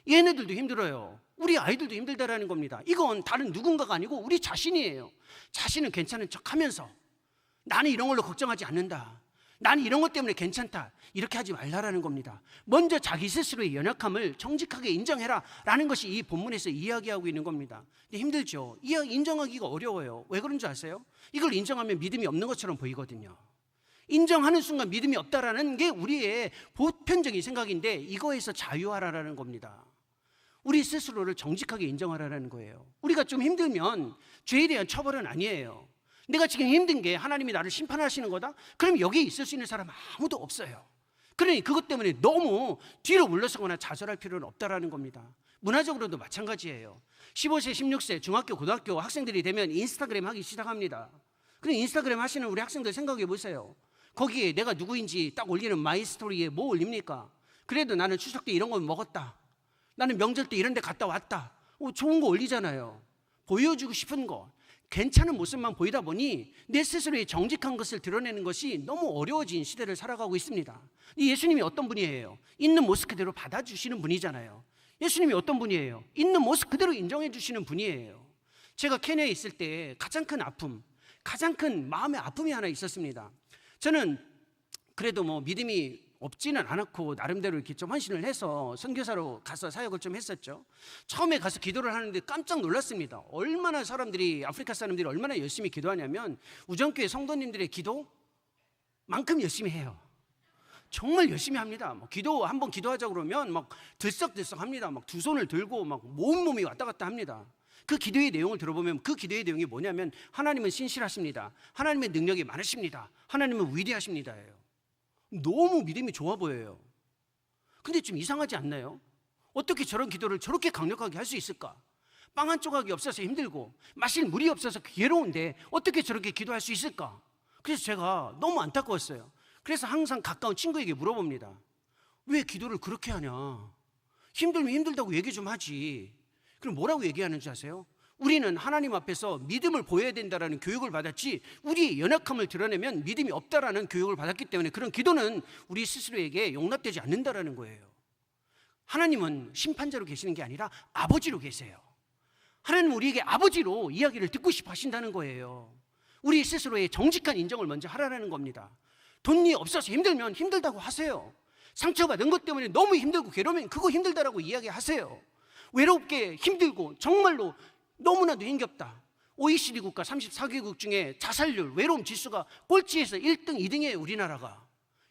S3: 얘네들도 힘들어요. 우리 아이들도 힘들다라는 겁니다. 이건 다른 누군가가 아니고 우리 자신이에요. 자신은 괜찮은 척하면서 나는 이런 걸로 걱정하지 않는다, 나는 이런 것 때문에 괜찮다, 이렇게 하지 말라라는 겁니다. 먼저 자기 스스로의 연약함을 정직하게 인정해라 라는 것이 이 본문에서 이야기하고 있는 겁니다. 근데 힘들죠. 인정하기가 어려워요. 왜 그런 줄 아세요? 이걸 인정하면 믿음이 없는 것처럼 보이거든요. 인정하는 순간 믿음이 없다라는 게 우리의 보편적인 생각인데 이거에서 자유하라라는 겁니다. 우리 스스로를 정직하게 인정하라는 거예요. 우리가 좀 힘들면 죄에 대한 처벌은 아니에요. 내가 지금 힘든 게 하나님이 나를 심판하시는 거다? 그럼 여기에 있을 수 있는 사람 아무도 없어요. 그러니 그것 때문에 너무 뒤로 물러서거나 좌절할 필요는 없다라는 겁니다. 문화적으로도 마찬가지예요. 15세, 16세 중학교, 고등학교 학생들이 되면 인스타그램 하기 시작합니다. 근데 인스타그램 하시는 우리 학생들 생각해 보세요. 거기에 내가 누구인지 딱 올리는 마이 스토리에 뭐 올립니까? 그래도 나는 추석 때 이런 거 먹었다, 나는 명절 때 이런 데 갔다 왔다, 좋은 거 올리잖아요. 보여주고 싶은 거, 괜찮은 모습만 보이다 보니 내 스스로의 정직한 것을 드러내는 것이 너무 어려워진 시대를 살아가고 있습니다. 예수님이 어떤 분이에요? 있는 모습 그대로 받아주시는 분이잖아요. 예수님이 어떤 분이에요? 있는 모습 그대로 인정해 주시는 분이에요. 제가 케냐에 있을 때 가장 큰 아픔, 가장 큰 마음의 아픔이 하나 있었습니다. 저는 그래도 믿음이 없지는 않았고 나름대로 이렇게 좀 헌신을 해서 선교사로 가서 사역을 좀 했었죠. 처음에 가서 기도를 하는데 깜짝 놀랐습니다. 얼마나 사람들이, 아프리카 사람들이 얼마나 열심히 기도하냐면 우정교회 성도님들의 기도만큼 열심히 해요. 정말 열심히 합니다. 기도 한번 기도하자 그러면 들썩들썩 합니다. 두 손을 들고 온몸이 왔다 갔다 합니다. 그 기도의 내용을 들어보면 그 기도의 내용이 뭐냐면 하나님은 신실하십니다, 하나님의 능력이 많으십니다, 하나님은 위대하십니다예요. 너무 믿음이 좋아 보여요. 근데 좀 이상하지 않나요? 어떻게 저런 기도를 저렇게 강력하게 할 수 있을까? 빵 한 조각이 없어서 힘들고 마실 물이 없어서 괴로운데 어떻게 저렇게 기도할 수 있을까? 그래서 제가 너무 안타까웠어요. 그래서 항상 가까운 친구에게 물어봅니다. 왜 기도를 그렇게 하냐? 힘들면 힘들다고 얘기 좀 하지. 그럼 뭐라고 얘기하는지 아세요? 우리는 하나님 앞에서 믿음을 보여야 된다라는 교육을 받았지 우리의 연약함을 드러내면 믿음이 없다라는 교육을 받았기 때문에 그런 기도는 우리 스스로에게 용납되지 않는다라는 거예요. 하나님은 심판자로 계시는 게 아니라 아버지로 계세요. 하나님은 우리에게 아버지로 이야기를 듣고 싶어 하신다는 거예요. 우리 스스로의 정직한 인정을 먼저 하라는 겁니다. 돈이 없어서 힘들면 힘들다고 하세요. 상처받은 것 때문에 너무 힘들고 괴로우면 그거 힘들다라고 이야기하세요. 외롭게 힘들고 정말로 너무나도 힘겹다. OECD 국가 34개국 중에 자살률, 외로움 지수가 꼴찌에서 1등, 2등이에요. 우리나라가.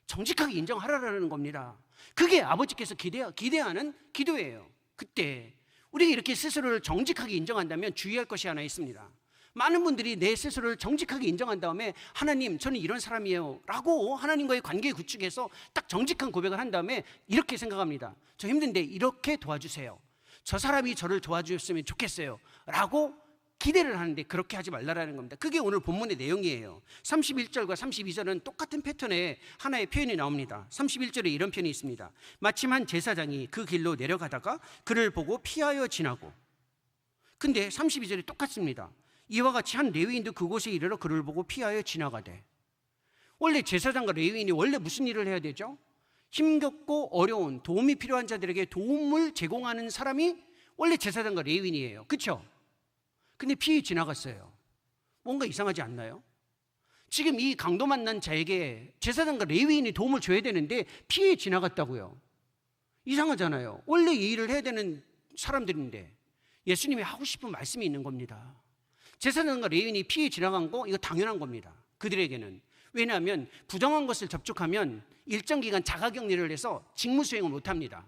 S3: 정직하게 인정하라는 겁니다. 그게 아버지께서 기대하는 기도예요. 그때 우리가 이렇게 스스로를 정직하게 인정한다면 주의할 것이 하나 있습니다. 많은 분들이 내 스스로를 정직하게 인정한 다음에 하나님, 저는 이런 사람이에요 라고 하나님과의 관계 구축해서 딱 정직한 고백을 한 다음에 이렇게 생각합니다. 저 힘든데 이렇게 도와주세요, 저 사람이 저를 도와주셨으면 좋겠어요 라고 기대를 하는데 그렇게 하지 말라라는 겁니다. 그게 오늘 본문의 내용이에요. 31절과 32절은 똑같은 패턴의 하나의 표현이 나옵니다. 31절에 이런 표현이 있습니다. 마침 한 제사장이 그 길로 내려가다가 그를 보고 피하여 지나고. 근데 32절이 똑같습니다. 이와 같이 한 레위인도 그곳에 이르러 그를 보고 피하여 지나가되. 원래 제사장과 레위인이 원래 무슨 일을 해야 되죠? 힘겹고 어려운, 도움이 필요한 자들에게 도움을 제공하는 사람이 원래 제사장과 레위인이에요. 그렇죠? 근데 피해 지나갔어요. 뭔가 이상하지 않나요? 지금 이 강도 만난 자에게 제사장과 레위인이 도움을 줘야 되는데 피해 지나갔다고요. 이상하잖아요. 원래 이 일을 해야 되는 사람들인데 예수님이 하고 싶은 말씀이 있는 겁니다. 제사장과 레위인이 피해 지나간 거 이거 당연한 겁니다. 그들에게는. 왜냐하면 부정한 것을 접촉하면 일정 기간 자가격리를 해서 직무 수행을 못합니다.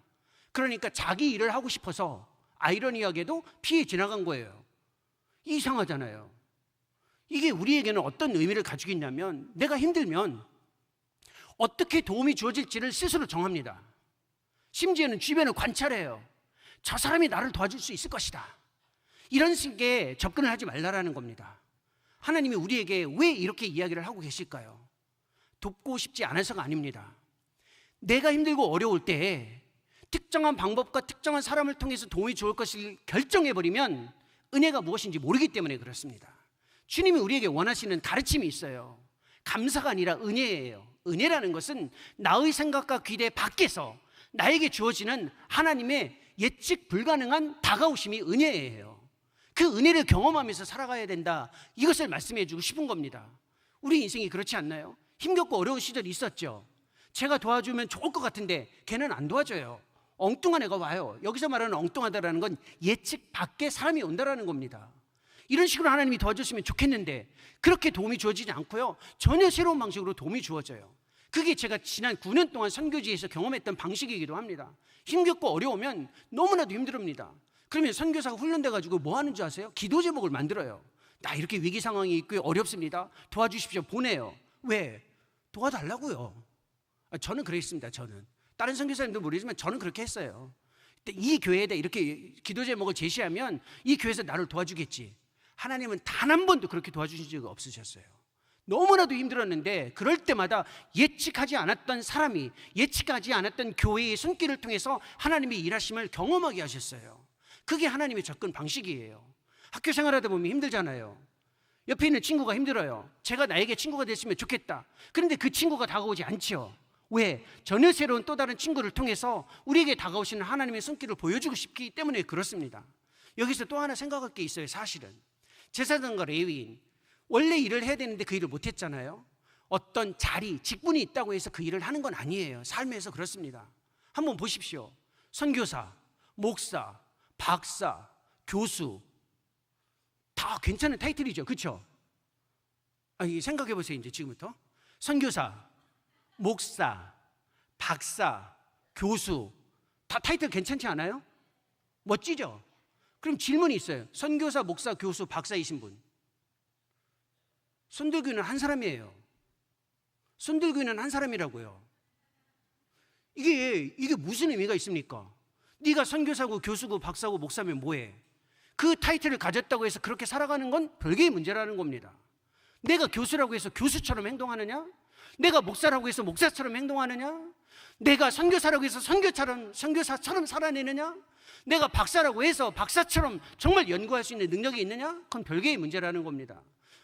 S3: 그러니까 자기 일을 하고 싶어서 아이러니하게도 피해 지나간 거예요. 이상하잖아요. 이게 우리에게는 어떤 의미를 가지고 있냐면 내가 힘들면 어떻게 도움이 주어질지를 스스로 정합니다. 심지어는 주변을 관찰해요. 저 사람이 나를 도와줄 수 있을 것이다. 이런 식의 접근을 하지 말라라는 겁니다. 하나님이 우리에게 왜 이렇게 이야기를 하고 계실까요? 돕고 싶지 않아서가 아닙니다. 내가 힘들고 어려울 때 특정한 방법과 특정한 사람을 통해서 도움이 좋을 것을 결정해버리면 은혜가 무엇인지 모르기 때문에 그렇습니다. 주님이 우리에게 원하시는 가르침이 있어요. 감사가 아니라 은혜예요. 은혜라는 것은 나의 생각과 기대 밖에서 나에게 주어지는 하나님의 예측 불가능한 다가오심이 은혜예요. 그 은혜를 경험하면서 살아가야 된다. 이것을 말씀해 주고 싶은 겁니다. 우리 인생이 그렇지 않나요? 힘겹고 어려운 시절이 있었죠. 제가 도와주면 좋을 것 같은데 걔는 안 도와줘요. 엉뚱한 애가 와요. 여기서 말하는 엉뚱하다라는 건 예측 밖의 사람이 온다라는 겁니다. 이런 식으로 하나님이 도와줬으면 좋겠는데 그렇게 도움이 주어지지 않고요. 전혀 새로운 방식으로 도움이 주어져요. 그게 제가 지난 9년 동안 선교지에서 경험했던 방식이기도 합니다. 힘겹고 어려우면 너무나도 힘듭니다. 그러면 선교사가 훈련돼가지고 뭐 하는 줄 아세요? 기도 제목을 만들어요. 나 이렇게 위기 상황이 있고 어렵습니다. 도와주십시오. 보내요. 왜? 도와달라고요. 저는 그랬습니다. 저는 다른 선교사님도 모르지만 저는 그렇게 했어요. 이 교회에다 이렇게 기도 제목을 제시하면 이 교회에서 나를 도와주겠지. 하나님은 단 한 번도 그렇게 도와주신 적이 없으셨어요. 너무나도 힘들었는데 그럴 때마다 예측하지 않았던 사람이, 예측하지 않았던 교회의 손길을 통해서 하나님의 일하심을 경험하게 하셨어요. 그게 하나님의 접근 방식이에요. 학교 생활하다 보면 힘들잖아요. 옆에 있는 친구가 힘들어요. 제가 나에게 친구가 됐으면 좋겠다. 그런데 그 친구가 다가오지 않죠. 왜? 전혀 새로운 또 다른 친구를 통해서 우리에게 다가오시는 하나님의 손길을 보여주고 싶기 때문에 그렇습니다. 여기서 또 하나 생각할 게 있어요. 사실은 제사장과 레위인, 원래 일을 해야 되는데 그 일을 못했잖아요. 어떤 자리, 직분이 있다고 해서 그 일을 하는 건 아니에요. 삶에서 그렇습니다. 한번 보십시오. 선교사, 목사, 박사, 교수, 다 괜찮은 타이틀이죠. 그렇죠? 생각해 보세요. 이제 지금부터 선교사, 목사, 박사, 교수, 다 타이틀 괜찮지 않아요? 멋지죠? 그럼 질문이 있어요. 선교사, 목사, 교수, 박사이신 분, 손들교는 한 사람이에요. 손들교는 한 사람이라고요. 이게 무슨 의미가 있습니까? 네가 선교사고 교수고 박사고 목사면 뭐해? 그 타이틀을 가졌다고 해서 그렇게 살아가는 건 별개의 문제라는 겁니다. 내가 교수라고 해서 교수처럼 행동하느냐? 내가 목사라고 해서 목사처럼 행동하느냐? 내가 선교사라고 해서 선교사처럼 살아내느냐? 내가 박사라고 해서 박사처럼 정말 연구할 수 있는 능력이 있느냐? 그건 별개의 문제라는 겁니다.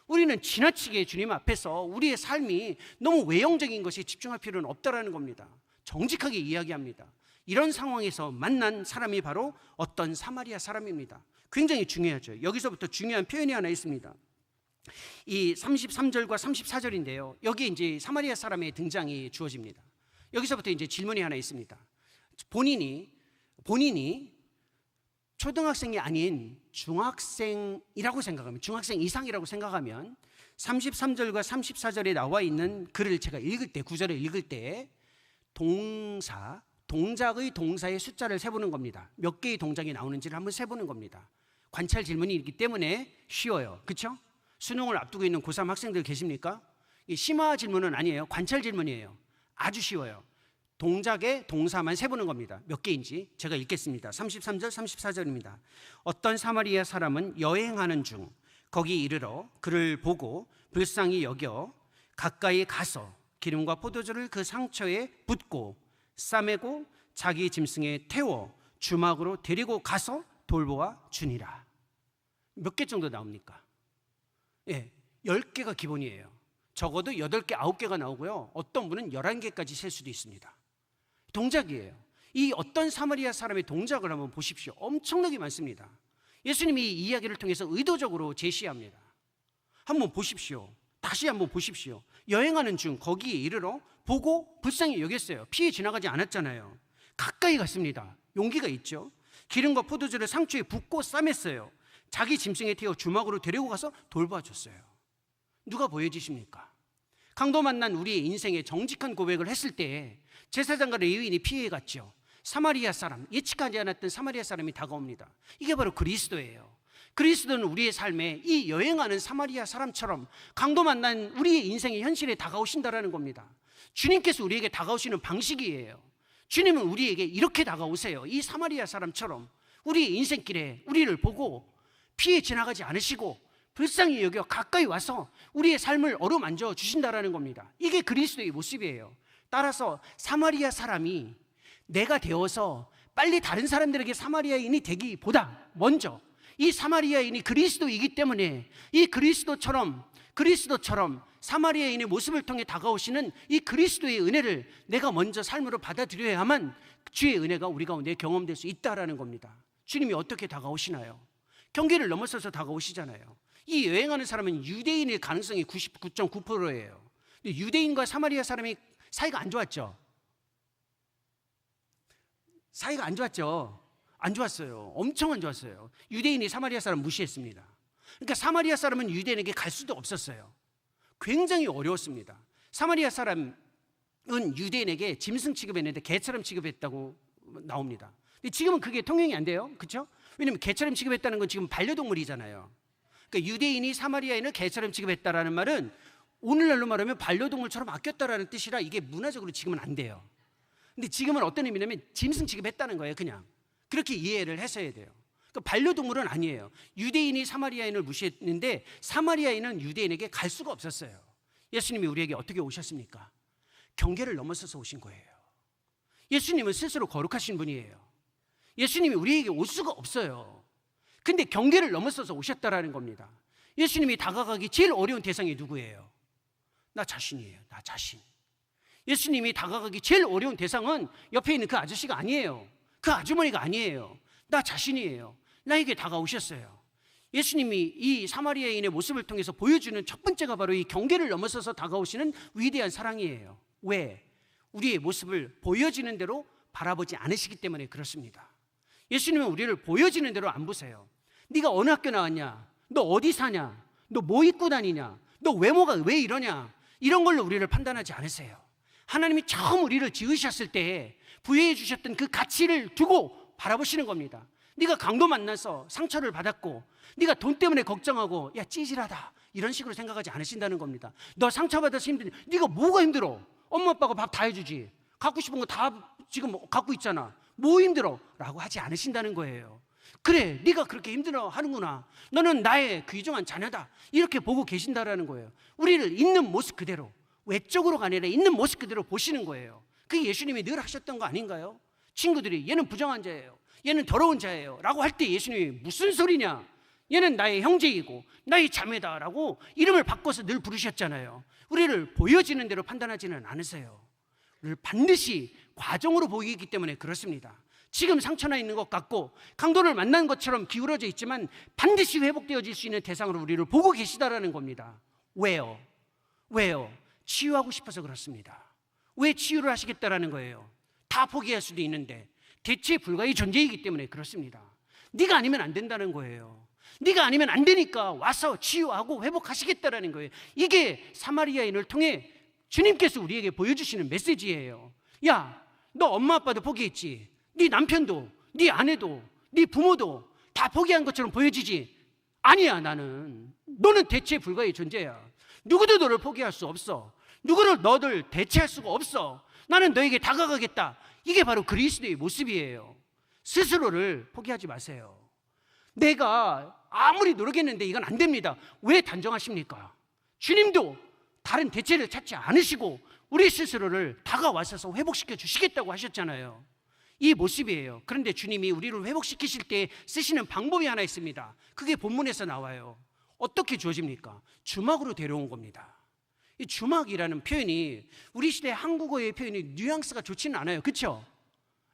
S3: 우리는 지나치게 주님 앞에서 우리의 삶이 너무 외형적인 것에 집중할 필요는 없다라는 겁니다. 정직하게 이야기합니다. 이런 상황에서 만난 사람이 바로 어떤 사마리아 사람입니다. 굉장히 중요하죠. 여기서부터 중요한 표현이 하나 있습니다. 이 33절과 34절인데요. 여기에 이제 사마리아 사람의 등장이 주어집니다. 여기서부터 이제 질문이 하나 있습니다. 본인이 초등학생이 아닌 중학생이라고 생각하면, 중학생 이상이라고 생각하면 33절과 34절에 나와 있는 글을 제가 읽을 때, 구절을 읽을 때 동작의 동사의 숫자를 세보는 겁니다. 몇 개의 동작이 나오는지를 한번 세보는 겁니다. 관찰 질문이 있기 때문에 쉬워요. 그렇죠? 수능을 앞두고 있는 고3 학생들 계십니까? 이 심화 질문은 아니에요. 관찰 질문이에요. 아주 쉬워요. 동작의 동사만 세보는 겁니다. 몇 개인지 제가 읽겠습니다. 33절, 34절입니다. 어떤 사마리아 사람은 여행하는 중 거기 이르러 그를 보고 불쌍히 여겨 가까이 가서 기름과 포도주를 그 상처에 붓고 싸매고 자기 짐승에 태워 주막으로 데리고 가서 돌보아 주니라. 몇 개 정도 나옵니까? 10개가 기본이에요. 적어도 8개, 9개가 나오고요. 어떤 분은 11개까지 셀 수도 있습니다. 동작이에요. 이 어떤 사마리아 사람의 동작을 한번 보십시오. 엄청나게 많습니다. 예수님이 이 이야기를 통해서 의도적으로 제시합니다. 한번 보십시오. 다시 한번 보십시오. 여행하는 중 거기에 이르러 보고 불쌍히 여겼어요. 피해 지나가지 않았잖아요. 가까이 갔습니다. 용기가 있죠. 기름과 포도주를 상추에 붓고 싸맸어요. 자기 짐승에 태워 주막으로 데리고 가서 돌봐줬어요. 누가 보여주십니까? 강도 만난 우리의 인생에 정직한 고백을 했을 때 제사장과 레위인이 피해갔죠. 사마리아 사람, 예측하지 않았던 사마리아 사람이 다가옵니다. 이게 바로 그리스도예요. 그리스도는 우리의 삶에 이 여행하는 사마리아 사람처럼 강도 만난 우리의 인생의 현실에 다가오신다라는 겁니다. 주님께서 우리에게 다가오시는 방식이에요. 주님은 우리에게 이렇게 다가오세요. 이 사마리아 사람처럼 우리의 인생길에 우리를 보고 피해 지나가지 않으시고 불쌍히 여겨 가까이 와서 우리의 삶을 어루만져 주신다라는 겁니다. 이게 그리스도의 모습이에요. 따라서 사마리아 사람이 내가 되어서 빨리 다른 사람들에게 사마리아인이 되기보다 먼저 이 사마리아인이 그리스도이기 때문에 이 그리스도처럼 사마리아인의 모습을 통해 다가오시는 이 그리스도의 은혜를 내가 먼저 삶으로 받아들여야만 주의 은혜가 우리 가운데 경험될 수 있다라는 겁니다. 주님이 어떻게 다가오시나요? 경계를 넘어서서 다가오시잖아요. 이 여행하는 사람은 유대인의 가능성이 99.9%예요. 근데 유대인과 사마리아 사람이 사이가 안 좋았죠. 사이가 안 좋았죠. 안 좋았어요. 엄청 안 좋았어요. 유대인이 사마리아 사람 무시했습니다. 그러니까 사마리아 사람은 유대인에게 갈 수도 없었어요. 굉장히 어려웠습니다. 사마리아 사람은 유대인에게 짐승 취급했는데 개처럼 취급했다고 나옵니다. 근데 지금은 그게 통용이 안 돼요. 그렇죠? 왜냐하면 개처럼 취급했다는 건 지금 반려동물이잖아요. 그러니까 유대인이 사마리아인을 개처럼 취급했다라는 말은 오늘날로 말하면 반려동물처럼 아꼈다라는 뜻이라 이게 문화적으로 지금은 안 돼요. 근데 지금은 어떤 의미냐면 짐승 취급했다는 거예요. 그냥 그렇게 이해를 했어야 돼요. 그러니까 반려동물은 아니에요. 유대인이 사마리아인을 무시했는데 사마리아인은 유대인에게 갈 수가 없었어요. 예수님이 우리에게 어떻게 오셨습니까? 경계를 넘어서서 오신 거예요. 예수님은 스스로 거룩하신 분이에요. 예수님이 우리에게 올 수가 없어요. 근데 경계를 넘어서서 오셨다라는 겁니다. 예수님이 다가가기 제일 어려운 대상이 누구예요? 나 자신이에요. 나 자신. 예수님이 다가가기 제일 어려운 대상은 옆에 있는 그 아저씨가 아니에요. 그 아주머니가 아니에요. 나 자신이에요. 나에게 다가오셨어요. 예수님이 이 사마리아인의 모습을 통해서 보여주는 첫 번째가 바로 이 경계를 넘어서서 다가오시는 위대한 사랑이에요. 왜? 우리의 모습을 보여지는 대로 바라보지 않으시기 때문에 그렇습니다. 예수님은 우리를 보여지는 대로 안 보세요. 네가 어느 학교 나왔냐? 너 어디 사냐? 너 뭐 입고 다니냐? 너 외모가 왜 이러냐? 이런 걸로 우리를 판단하지 않으세요. 하나님이 처음 우리를 지으셨을 때 부여해 주셨던 그 가치를 두고 바라보시는 겁니다. 네가 강도 만나서 상처를 받았고 네가 돈 때문에 걱정하고 야 찌질하다 이런 식으로 생각하지 않으신다는 겁니다. 너 상처받아서 힘드니 네가 뭐가 힘들어? 엄마 아빠가 밥 다 해주지. 갖고 싶은 거 다 지금 갖고 있잖아. 뭐 힘들어? 라고 하지 않으신다는 거예요. 그래 네가 그렇게 힘들어 하는구나. 너는 나의 귀중한 자녀다. 이렇게 보고 계신다라는 거예요. 우리를 있는 모습 그대로 외적으로가 아니라 있는 모습 그대로 보시는 거예요. 그게 예수님이 늘 하셨던 거 아닌가요? 친구들이 얘는 부정한 자예요. 얘는 더러운 자예요. 라고 할 때 예수님이 무슨 소리냐? 얘는 나의 형제이고 나의 자매다라고 이름을 바꿔서 늘 부르셨잖아요. 우리를 보여지는 대로 판단하지는 않으세요. 우리를 반드시 과정으로 보이기 때문에 그렇습니다. 지금 상처나 있는 것 같고 강도를 만난 것처럼 기울어져 있지만 반드시 회복되어질 수 있는 대상으로 우리를 보고 계시다라는 겁니다. 왜요? 왜요? 치유하고 싶어서 그렇습니다. 왜 치유를 하시겠다라는 거예요? 다 포기할 수도 있는데 대체 불가의 존재이기 때문에 그렇습니다. 네가 아니면 안 된다는 거예요. 네가 아니면 안 되니까 와서 치유하고 회복하시겠다라는 거예요. 이게 사마리아인을 통해 주님께서 우리에게 보여주시는 메시지예요. 야, 너 엄마 아빠도 포기했지. 네 남편도, 네 아내도, 네 부모도 다 포기한 것처럼 보여지지. 아니야, 너는 대체 불가의 존재야. 누구도 너를 포기할 수 없어. 누구를 너를 대체할 수가 없어. 나는 너에게 다가가겠다. 이게 바로 그리스도의 모습이에요. 스스로를 포기하지 마세요. 내가 아무리 노력했는데 이건 안 됩니다. 왜 단정하십니까? 주님도 다른 대체를 찾지 않으시고 우리 스스로를 다가와서 회복시켜 주시겠다고 하셨잖아요. 이 모습이에요. 그런데 주님이 우리를 회복시키실 때 쓰시는 방법이 하나 있습니다. 그게 본문에서 나와요. 어떻게 주어집니까? 주막으로 데려온 겁니다. 이 주막이라는 표현이 우리 시대 한국어의 표현이 뉘앙스가 좋지는 않아요. 그렇죠?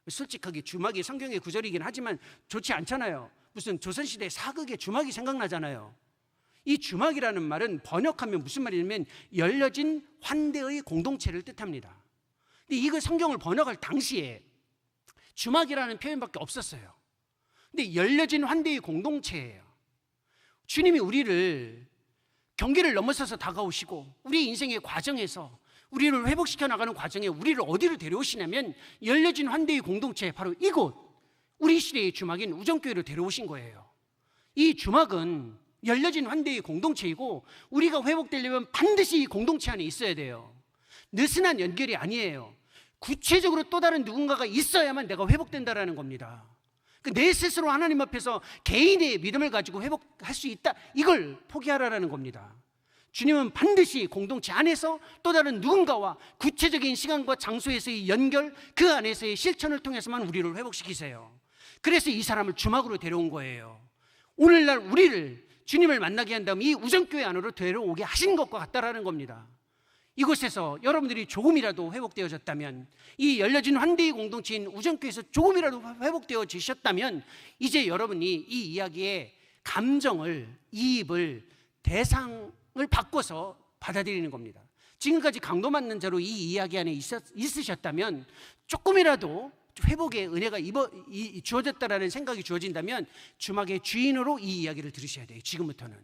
S3: 솔직하게 주막이 성경의 구절이긴 하지만 좋지 않잖아요. 무슨 조선시대 사극의 주막이 생각나잖아요. 이 주막이라는 말은 번역하면 무슨 말이냐면 열려진 환대의 공동체를 뜻합니다. 근데 이거 성경을 번역할 당시에 주막이라는 표현밖에 없었어요. 근데 열려진 환대의 공동체예요. 주님이 우리를 경계를 넘어서서 다가오시고 우리 인생의 과정에서 우리를 회복시켜 나가는 과정에 우리를 어디로 데려오시냐면 열려진 환대의 공동체, 바로 이곳, 우리 시대의 주막인 우정교회로 데려오신 거예요. 이 주막은 열려진 환대의 공동체이고 우리가 회복되려면 반드시 이 공동체 안에 있어야 돼요. 느슨한 연결이 아니에요. 구체적으로 또 다른 누군가가 있어야만 내가 회복된다라는 겁니다. 내 스스로 하나님 앞에서 개인의 믿음을 가지고 회복할 수 있다, 이걸 포기하라는 겁니다. 주님은 반드시 공동체 안에서 또 다른 누군가와 구체적인 시간과 장소에서의 연결, 그 안에서의 실천을 통해서만 우리를 회복시키세요. 그래서 이 사람을 주막으로 데려온 거예요. 오늘날 우리를 주님을 만나게 한 다음 이 우정교회 안으로 데려오게 하신 것과 같다라는 겁니다. 이곳에서 여러분들이 조금이라도 회복되어졌다면, 이 열려진 환대의 공동체인 우정교회에서 조금이라도 회복되어지셨다면, 이제 여러분이 이 이야기의 감정을, 이입을, 대상을 바꿔서 받아들이는 겁니다. 지금까지 강도맞는 자로 이 이야기 안에 있으셨다면, 조금이라도 회복의 은혜가 주어졌다라는 생각이 주어진다면 주막의 주인으로 이 이야기를 들으셔야 돼요. 지금부터는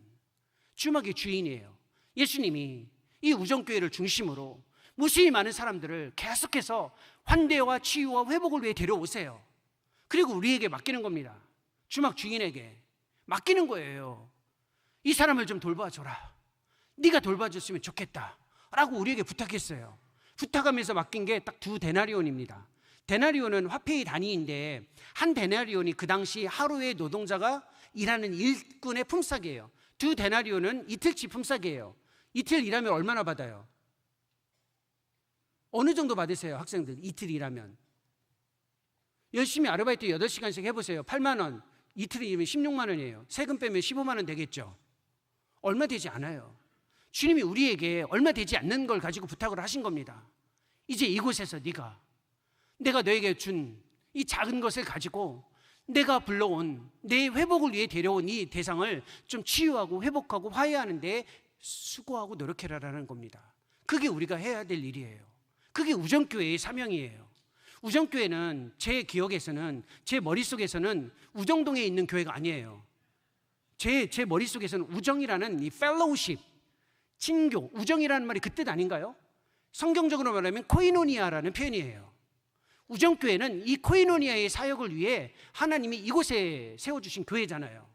S3: 주막의 주인이에요. 예수님이 이 우정교회를 중심으로 무수히 많은 사람들을 계속해서 환대와 치유와 회복을 위해 데려오세요. 그리고 우리에게 맡기는 겁니다. 주막 주인에게 맡기는 거예요. 이 사람을 좀 돌봐줘라, 네가 돌봐줬으면 좋겠다 라고 우리에게 부탁했어요. 부탁하면서 맡긴 게 딱 2데나리온입니다. 데나리온은 화폐의 단위인데, 한 데나리온이 그 당시 하루의 노동자가 일하는 일꾼의 품삯이에요. 2데나리온은 이틀치 품삯이에요. 이틀 일하면 얼마나 받아요? 어느 정도 받으세요, 학생들? 이틀 일하면 열심히 아르바이트 8시간씩 해보세요. 8만 원, 이틀 일이면 16만 원이에요. 세금 빼면 15만 원 되겠죠. 얼마 되지 않아요. 주님이 우리에게 얼마 되지 않는 걸 가지고 부탁을 하신 겁니다. 이제 이곳에서 내가 너에게 준 이 작은 것을 가지고 내가 불러온, 내 회복을 위해 데려온 이 대상을 좀 치유하고 회복하고 화해하는 데 수고하고 노력해라라는 겁니다. 그게 우리가 해야 될 일이에요. 그게 우정교회의 사명이에요. 우정교회는 제 기억에서는, 제 머릿속에서는 우정동에 있는 교회가 아니에요. 제 머릿속에서는 우정이라는 이 펠로우십, 친교, 우정이라는 말이 그 뜻 아닌가요? 성경적으로 말하면 코이노니아라는 표현이에요. 우정교회는 이 코이노니아의 사역을 위해 하나님이 이곳에 세워주신 교회잖아요.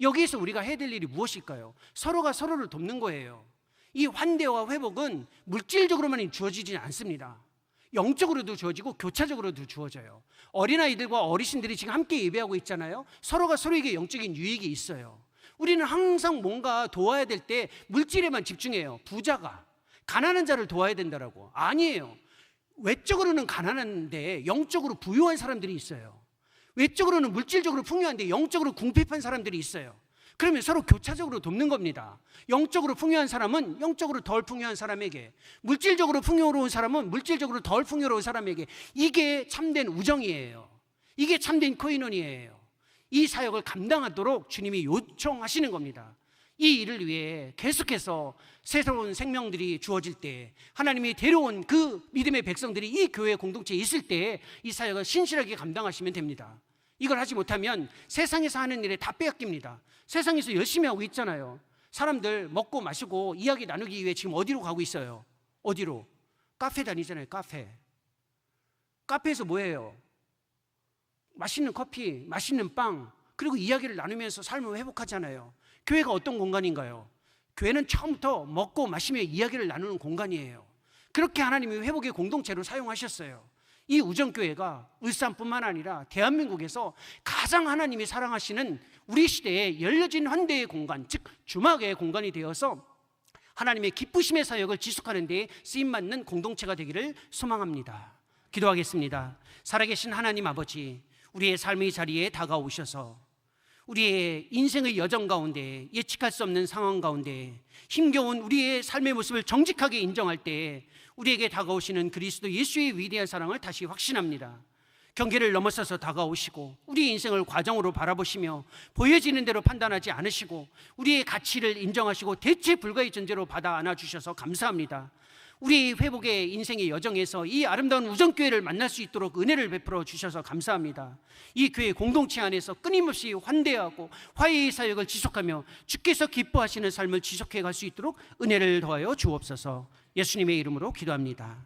S3: 여기에서 우리가 해야 될 일이 무엇일까요? 서로가 서로를 돕는 거예요. 이 환대와 회복은 물질적으로만 주어지지 않습니다. 영적으로도 주어지고 교차적으로도 주어져요. 어린아이들과 어르신들이 지금 함께 예배하고 있잖아요. 서로가 서로에게 영적인 유익이 있어요. 우리는 항상 뭔가 도와야 될 때 물질에만 집중해요. 부자가 가난한 자를 도와야 된다라고. 아니에요. 외적으로는 가난한데 영적으로 부유한 사람들이 있어요. 외적으로는 물질적으로 풍요한데 영적으로 궁핍한 사람들이 있어요. 그러면 서로 교차적으로 돕는 겁니다. 영적으로 풍요한 사람은 영적으로 덜 풍요한 사람에게, 물질적으로 풍요로운 사람은 물질적으로 덜 풍요로운 사람에게. 이게 참된 우정이에요. 이게 참된 코이노니아예요. 이 사역을 감당하도록 주님이 요청하시는 겁니다. 이 일을 위해 계속해서 새로운 생명들이 주어질 때, 하나님이 데려온 그 믿음의 백성들이 이 교회 공동체에 있을 때 이 사역을 신실하게 감당하시면 됩니다. 이걸 하지 못하면 세상에서 하는 일에 다 빼앗깁니다. 세상에서 열심히 하고 있잖아요. 사람들 먹고 마시고 이야기 나누기 위해 지금 어디로 가고 있어요? 어디로? 카페 다니잖아요. 카페에서 뭐예요? 맛있는 커피, 맛있는 빵, 그리고 이야기를 나누면서 삶을 회복하잖아요. 교회가 어떤 공간인가요? 교회는 처음부터 먹고 마시며 이야기를 나누는 공간이에요. 그렇게 하나님이 회복의 공동체로 사용하셨어요. 이 우정교회가 울산뿐만 아니라 대한민국에서 가장 하나님이 사랑하시는 우리 시대에 열려진 환대의 공간, 즉 주막의 공간이 되어서 하나님의 기쁘심의 사역을 지속하는 데 쓰임받는 공동체가 되기를 소망합니다. 기도하겠습니다. 살아계신 하나님 아버지, 우리의 삶의 자리에 다가오셔서 우리의 인생의 여정 가운데, 예측할 수 없는 상황 가운데 힘겨운 우리의 삶의 모습을 정직하게 인정할 때 우리에게 다가오시는 그리스도 예수의 위대한 사랑을 다시 확신합니다. 경계를 넘어서서 다가오시고 우리 인생을 과정으로 바라보시며 보여지는 대로 판단하지 않으시고 우리의 가치를 인정하시고 대체 불가의 존재로 받아 안아주셔서 감사합니다. 우리 회복의 인생의 여정에서 이 아름다운 우정교회를 만날 수 있도록 은혜를 베풀어 주셔서 감사합니다. 이 교회 공동체 안에서 끊임없이 환대하고 화해의 사역을 지속하며 주께서 기뻐하시는 삶을 지속해 갈 수 있도록 은혜를 더하여 주옵소서. 예수님의 이름으로 기도합니다.